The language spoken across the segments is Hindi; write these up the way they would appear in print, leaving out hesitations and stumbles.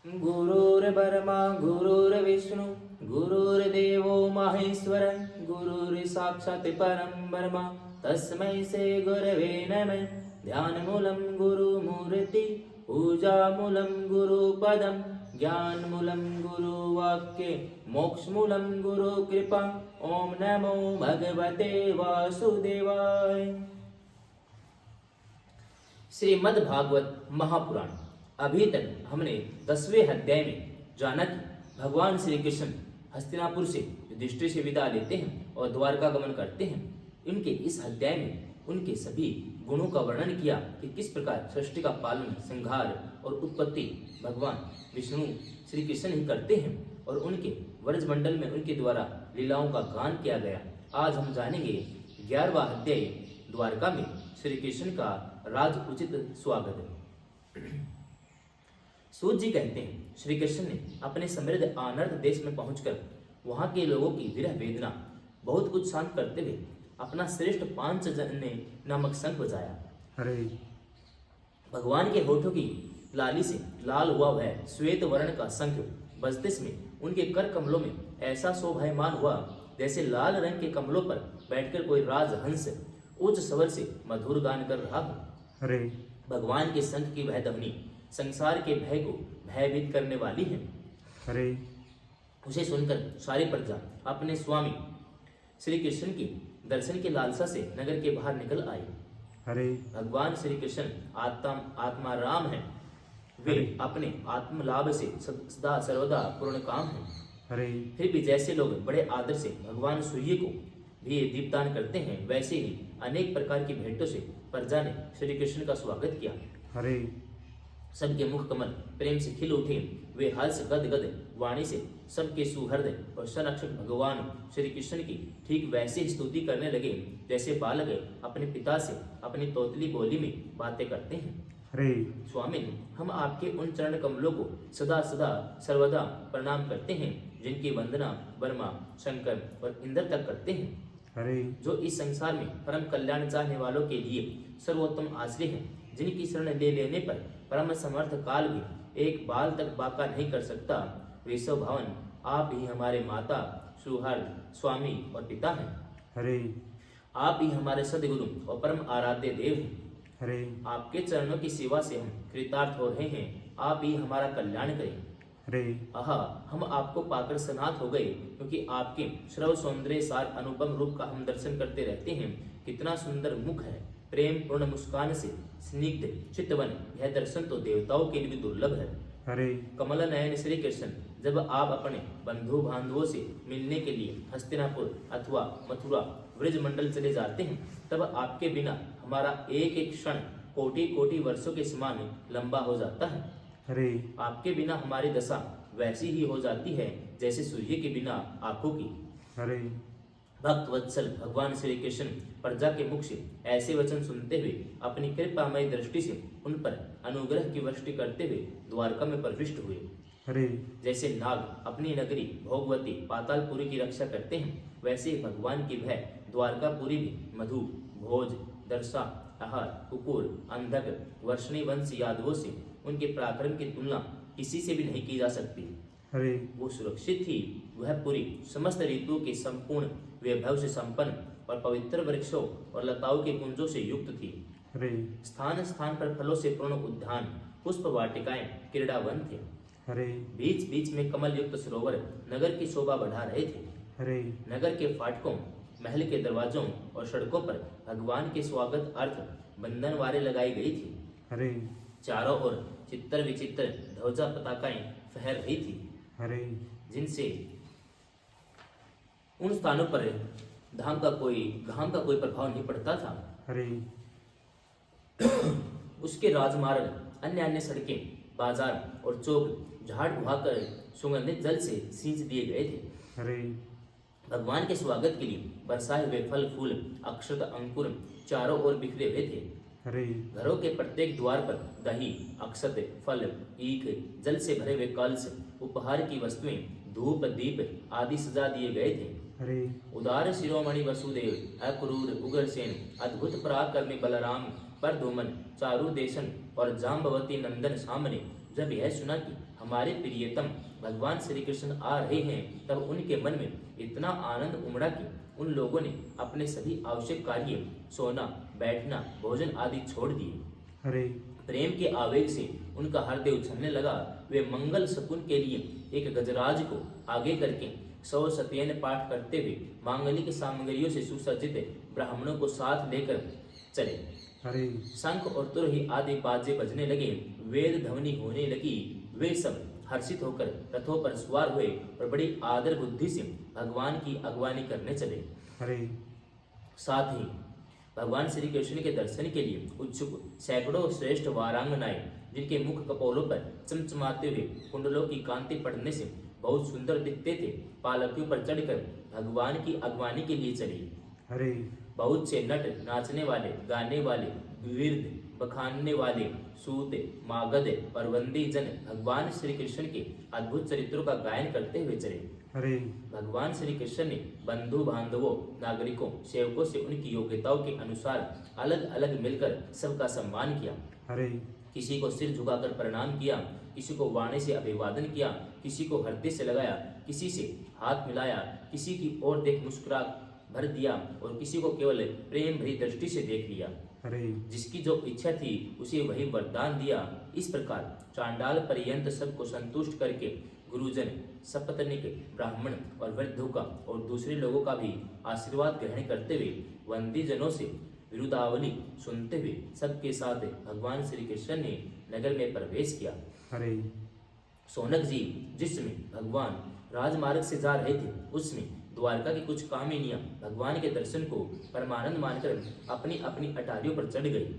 गुरुर्ब्रह्मा गुरुर्विष्णु गुरुर्देवो महेश्वर गुरुर्साक्षात् परं ब्रह्म तस्मै श्री गुरवे नमः। ध्यानमूलं गुरुमूर्ति पूजामूलं गुरुपदं ज्ञानमूलं गुरुवाक्ये मोक्षमूलं गुरुकृपा। ओम नमो भगवते वासुदेवाय। श्रीमद् भागवत महापुराण। अभी तक हमने 10वें अध्याय में जाना कि भगवान श्री कृष्ण हस्तिनापुर से युधिष्ठिर से विदा लेते हैं और द्वारका गमन करते हैं। इनके इस अध्याय में उनके सभी गुणों का वर्णन किया कि किस प्रकार सृष्टि का पालन, संहार और उत्पत्ति भगवान विष्णु श्री कृष्ण ही करते हैं और उनके व्रजमंडल में उनके द्वारा लीलाओं का गान किया गया। आज हम जानेंगे 11वां अध्याय, द्वारका में श्री कृष्ण का राज उचित स्वागत। सूत जी कहते हैं, श्री कृष्ण ने अपने समृद्ध आनर्त देश में पहुंचकर वहां के लोगों की विरह वेदना बहुत कुछ शांत करते हुए अपना श्रेष्ठ पांचजन्य नामक शंख बजाया। अरे भगवान के होठों की लाली से लाल हुआ वह श्वेत वर्ण का शंख बजते समय उनके कर कमलों में ऐसा शोभायमान हुआ जैसे लाल रंग के कमलों पर बैठकर कोई राजहंस उच्च स्वर से मधुर गान कर रहा हो। अरे भगवान के शंख की वह ध्वनि संसार के भय को भयभीत करने वाली है। अरे उसे सुनकर सारी प्रजा अपने स्वामी श्री कृष्ण की दर्शन की लालसा से नगर के बाहर निकल आई। अरे भगवान श्री कृष्ण आत्मा राम है। वे अपने आत्मलाभ से सदा सर्वदा पूर्ण काम है। अरे फिर भी जैसे लोग बड़े आदर से भगवान सूर्य को भी दीपदान करते हैं, वैसे ही अनेक प्रकार की भेंटों से प्रजा ने श्री कृष्ण का स्वागत किया। अरे सबके मुख कमल प्रेम से खिल उठे। वे हर्ष गद गद वाणी से सबके सुहृदय और संरक्षक भगवान श्री कृष्ण की ठीक वैसे ही स्तुति करने लगे जैसे बालक अपने पिता से अपनी तोतली बोली में बातें करते हैं। अरे स्वामी, हम आपके उन चरण कमलों को सदा सदा सर्वदा प्रणाम करते हैं जिनकी वंदना ब्रह्मा, शंकर और इंद्र तक करते हैं, अरे जो इस संसार में परम कल्याण चाहने वालों के लिए सर्वोत्तम आश्रय है, जिनकी शरण ले लेने पर परम समर्थ काल भी एक बाल तक बाका नहीं कर सकता। ऋषभ भवन, आप ही हमारे माता, सुहृद, स्वामी और पिता हैं। अरे आप ही हमारे सदगुरु और परम आराध्य देव हैं। अरे आपके चरणों की सेवा से हम कृतार्थ हो रहे हैं। आप ही हमारा कल्याण करें। अरे आहा, हम आपको पाकर सनाथ हो गए, क्योंकि आपके श्रव सौंदर्य सार अनुपम रूप का हम दर्शन करते रहते हैं। कितना सुंदर मुख है, प्रेम पूर्ण मुस्कान से स्निग्ध चितवन, यह दर्शन तो देवताओं के लिए भी दुर्लभ है। अरे कमल नयन श्री कृष्ण, जब आप अपने बंधु बांधवों से मिलने के लिए हस्तिनापुर अथवा मथुरा व्रजमंडल चले जाते हैं, तब आपके बिना हमारा एक एक क्षण कोटि कोटि वर्षों के समान लंबा हो जाता है। अरे आपके बिना हमारी दशा वैसी ही हो जाती है जैसे सूर्य के बिना आंखों की। अरे भक्त वत्सल भगवान श्री कृष्ण प्रजा के मुख से ऐसे वचन सुनते हुए अपनी कृपामय दृष्टि से उन पर अनुग्रह की वृष्टि करते हुए द्वारका में प्रविष्ट हुए। अरे जैसे नाग अपनी नगरी भोगवती पातालपुरी की रक्षा करते हैं, वैसे ही भगवान की वह द्वारकापुरी भी मधु, भोज, दर्शा, आहार, कुकुर, अंधक, वर्षणी वंश यादवों से उनके पराक्रम की तुलना किसी से भी नहीं की जा सकती। अरे वो सुरक्षित थी। वह पूरी समस्त ऋतुओं के संपूर्ण वैभव से संपन्न और पवित्र वृक्षों और लताओं के कुंजों से युक्त थी। अरे स्थान स्थान पर फलों से पूर्ण उद्यान, पुष्प वाटिकाएं, क्रीड़ावन थे। अरे बीच बीच में कमल युक्त सरोवर नगर की शोभा बढ़ा रहे थे। अरे नगर के फाटकों, महल के दरवाजों और सड़कों पर भगवान के स्वागत अर्थ बंधनवारें लगाई गई थी। अरे चारों ओर चित्र विचित्र ध्वजा पताकाएं फहर रही थी, अरे जिनसे उन स्थानों पर घाम का कोई प्रभाव नहीं पड़ता था। अरे उसके राजमार्ग, अन्य अन्य सड़कें, बाजार और चौक झाड़ बुहाकर सुगंधित जल से सींच दिए गए थे। अरे भगवान के स्वागत के लिए बरसाए हुए फल फूल, अक्षत अंकुर चारों ओर बिखरे हुए थे। अरे घरों के प्रत्येक द्वार पर दही, अक्षत, फल, ईख, जल से भरे हुए कलश, उपहार की वस्तुएं, धूप, दीप आदि सजा दिए गए थे। अरे उदार शिरोमणि वसुदेव, अक्रूर, उग्रसेन, अद्भुत पराक्रमी बलराम, परधूमन, चारुदेशन और जाम्बवती नंदन सामने जब यह सुना कि हमारे प्रियतम भगवान श्री कृष्ण आ रहे हैं, तब उनके मन में इतना आनंद उमड़ा कि उन लोगों ने अपने सभी आवश्यक कार्य, सोना, बैठना, भोजन आदि छोड़ दिए। हरे प्रेम के आवेग से उनका हृदय उछलने लगा। वे मंगल शकुन के लिए एक गजराज को आगे करके 100 सत्येन पाठ करते हुए मांगलिक सामग्रियों से सुसज्जित ब्राह्मणों को साथ लेकर चले। हरे शंख और तुरही आदि बाजे बजने लगे, वेद ध्वनि होने लगी। वे सब हर्षित होकर रथों पर सवार हुए और बड़ी आदर बुद्धि से भगवान की अगवानी करने चले। हरे साथ ही भगवान श्री कृष्ण के दर्शन के लिए उत्सुक सैकड़ों श्रेष्ठ वारांगनाएं, जिनके मुख कपोलों पर चमचमाते हुए कुंडलों की कांति पड़ने से बहुत सुंदर दिखते थे, पालकियों पर चढ़कर भगवान की अगवानी के लिए चली। हरे बहुत से नट, नाचने वाले, गाने वाले, विरध, बखानने वाले, सूत, मागध और वंदी जन भगवान श्री कृष्ण के अद्भुत चरित्रों का गायन करते हुए चले। हरे भगवान श्री कृष्ण ने बंधु बांधवों, नागरिकों, सेवकों से उनकी योग्यताओं के अनुसार अलग अलग मिलकर सबका सम्मान किया। हरे किसी को सिर झुकाकर प्रणाम किया, किसी को वाणी से अभिवादन किया, किसी को हृदय से लगाया, किसी से हाथ मिलाया, किसी की ओर देख मुस्कुरा भर दिया और किसी को केवल प्रेम भरी दृष्टि से देख लिया। हरे जिसकी जो इच्छा थी उसे वही वरदान दिया। इस प्रकार चांडाल पर्यंत सबको संतुष्ट करके गुरुजन, सपत्नीक, ब्राह्मण और वृद्धों का और दूसरे लोगों का भी आशीर्वाद ग्रहण करते हुए वंदी जनों से विरुदावली सुनते हुए सबके साथ भगवान श्री कृष्ण ने नगर में प्रवेश किया। हरे सोनक जी जिस समय भगवान राजमार्ग से जा रहे थे, उसमें द्वारका की कुछ कामिनियां भगवान के दर्शन को परमानंद मानकर अपनी अपनी अटारियों पर चढ़ गई।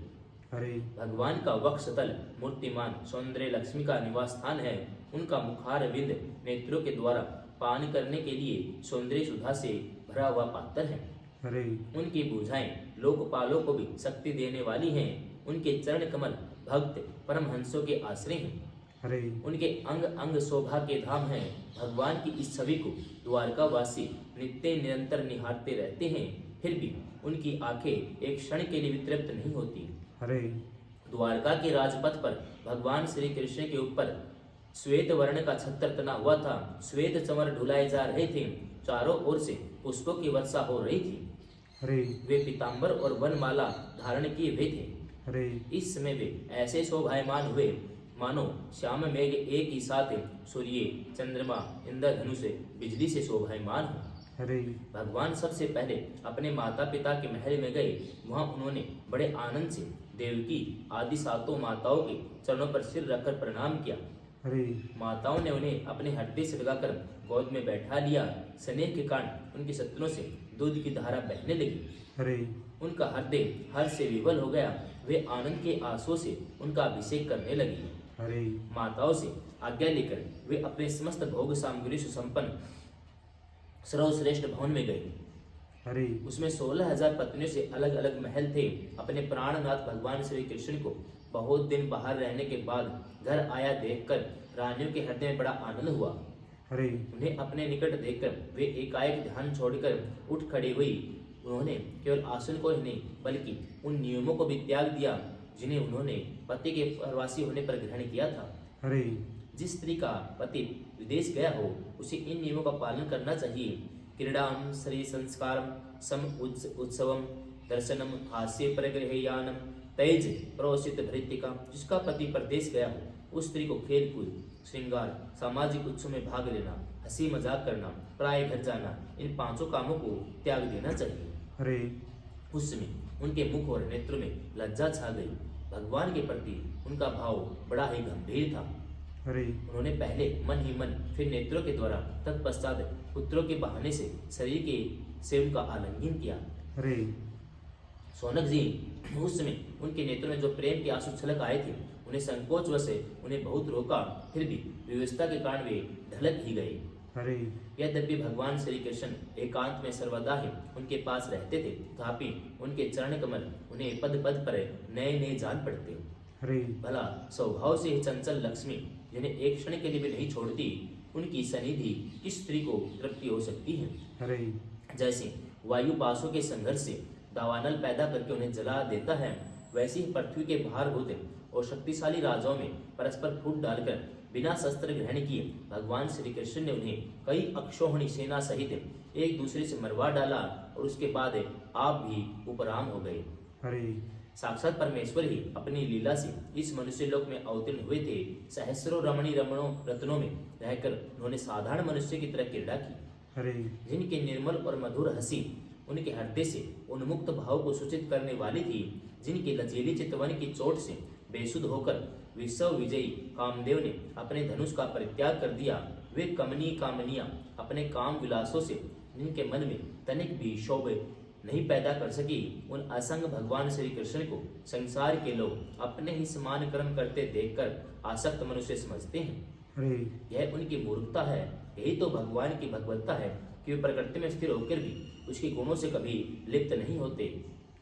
हरे भगवान का वक्षस्थल मूर्तिमान सौंदर्य लक्ष्मी का निवास स्थान है। उनका मुखार विंद नेत्रों के द्वारा पान करने के लिए सौंदर्य सुधा से भरा हुआ पात्र है। हरे उनकी भुजाएं लोकपालों को भी शक्ति देने वाली हैं। उनके चरण कमल भक्त परमहंसों के आश्रय हैं। हरे उनके अंग अंग शोभा के धाम हैं। भगवान की इस छवि को द्वारकावासी नित्य निरंतर निहारते रहते हैं, फिर भी उनकी आंखें एक क्षण के लिए भी तृप्त नहीं होती। हरे द्वारका के राजपथ पर भगवान श्री कृष्ण के ऊपर श्वेत वर्ण का छत्र तना हुआ था। श्वेत चंवर ढुलाए जा रहे थे। चारों ओर से पुष्पों की वर्षा हो रही थी। हरे वे पीताम्बर और वनमाला धारण किए हुए थे। हरे इस समय वे ऐसे शोभायमान हुए मानो श्याम मेघ एक ही साथ सूर्य, चंद्रमा, इंद्रधनुष बिजली से शोभायमान हो। हरे भगवान सबसे पहले अपने माता पिता के महल में गए। वहां उन्होंने बड़े आनंद से देवकी आदि सातों माताओं के चरणों पर सिर रखकर प्रणाम किया। हरे माताओं ने उन्हें अपने हृदय से लगाकर गोद में बैठा लिया। स्नेह के कारण उनके शत्रुओं से दूध की धारा बहने लगी। हरे उनका हृदय हर्ष से विवल हो गया। वे आनंद के आंसुओं से उनका अभिषेक करने लगी। हरे माताओं से आज्ञा लेकर वे अपने समस्त भोग सामग्री से संपन्न सर्वश्रेष्ठ भवन में गए। हरे उसमें 16,000 पत्नियों से अलग अलग महल थे। अपने प्राणनाथ भगवान श्री कृष्ण को बहुत दिन बाहर रहने के बाद घर आया देखकर रानियों के हृदय में बड़ा आनंद हुआ। हरे उन्हें अपने निकट देखकर वे एकाएक ध्यान छोड़कर उठ खड़ी हुई। उन्होंने केवल आसन को ही नहीं बल्कि उन नियमों को भी त्याग दिया जिन्हें उन्होंने पति के प्रवासी होने पर ग्रहण किया था। हरे जिस स्त्री का पति विदेश गया हो उसे इन नियमों का पालन करना चाहिए। क्रीडाम श्री संस्कारम सम उत्सवम दर्शनम हास्य प्रग्रहयानम तेज प्रोसित भृतिका। जिसका पति परदेश गया हो उस स्त्री को खेल कूद, श्रृंगार, सामाजिक उत्सव में भाग लेना, हंसी मजाक करना, पराये घर जाना, इन पांचों कामों को त्याग देना चाहिए। हरे उस समय उनके मुख और नेत्रों में लज्जा छा गई। भगवान के प्रति उनका भाव बड़ा ही गंभीर था। हरे उन्होंने पहले मन ही मन फिर नेत्रों के द्वारा तत्पश्चात पुत्रों के बहाने से शरीर के से उनका आलिंगन किया। हरे सोनक जी उस समय उनके नेत्रों में जो प्रेम के आंसू छलक आए थे, उन्हें संकोच वश उन्हें बहुत रोका, फिर भी व्यवस्था के कारण वे ढलक ही गए। हरे यद्यपि भगवान श्री कृष्ण एकांत में सर्वदा ही उनके पास रहते थे, तथापि उनके चरण कमल उन्हें पद पद पर नए नए जान पड़ते। हरे भला स्वभाव से ही चंचल लक्ष्मी जिन्हें एक क्षण के लिए भी नहीं छोड़ती, उनकी सनिधि किस स्त्री को तृप्ति हो सकती है। हरे जैसे वायु पासों के संघर्ष से दावानल पैदा करके उन्हें जला देता है, वैसे ही पृथ्वी के भार होते और शक्तिशाली राजाओं में परस्पर फूट डालकर बिना शस्त्र ग्रहण किए भगवान श्री कृष्ण ने उन्हें कई अक्षौहिणी सेना सहित एक दूसरे से मरवा डाला और उसके बाद आप भी उपराम हो गए। हरे साक्षात परमेश्वर ही अपनी लीला से इस मनुष्य लोक में अवतीर्ण हुए थे। सहस्रों रमणी रमणों रत्नों में रहकर उन्होंने साधारण मनुष्य की तरह क्रीड़ा की। हरे जिनके निर्मल और मधुर हंसी उनके हृदय से उन्मुक्त भाव को सूचित करने वाली थी, जिनके लचीली चितवन की चोट से बेसुध होकर विश्व विजयी कामदेव ने अपने धनुष का परित्याग कर दिया, वे कमनीय कामनियां अपने काम विलासों से जिनके मन में तनिक भी शोभे नहीं पैदा कर सकी, उन असंग भगवान श्री कृष्ण को संसार के लोग अपने ही समान कर्म करते देखकर आसक्त मनुष्य समझते हैं। हरे यह उनकी मूर्खता है। यही तो भगवान की भगवत्ता है कि वे प्रकृति में स्थिर होकर भी उसके गुणों से कभी लिप्त नहीं होते।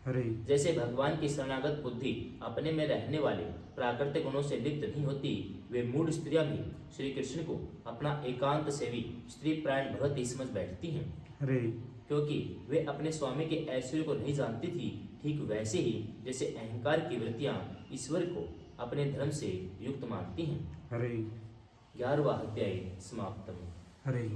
हरे जैसे भगवान की शरणागत बुद्धि अपने में रहने वाले प्राकृतिक गुणों से लिप्त नहीं होती, वे मूढ़ स्त्रियां भी श्री कृष्ण को अपना एकांत सेवी स्त्री प्राण भगत ही समझ बैठती हैं, हरे क्योंकि वे अपने स्वामी के ऐश्वर्य को नहीं जानती थी। ठीक वैसे ही जैसे अहंकार की वृत्तियां ईश्वर को अपने धर्म से युक्त मानती हैं। हरे 11वां अध्याय समाप्त। हरे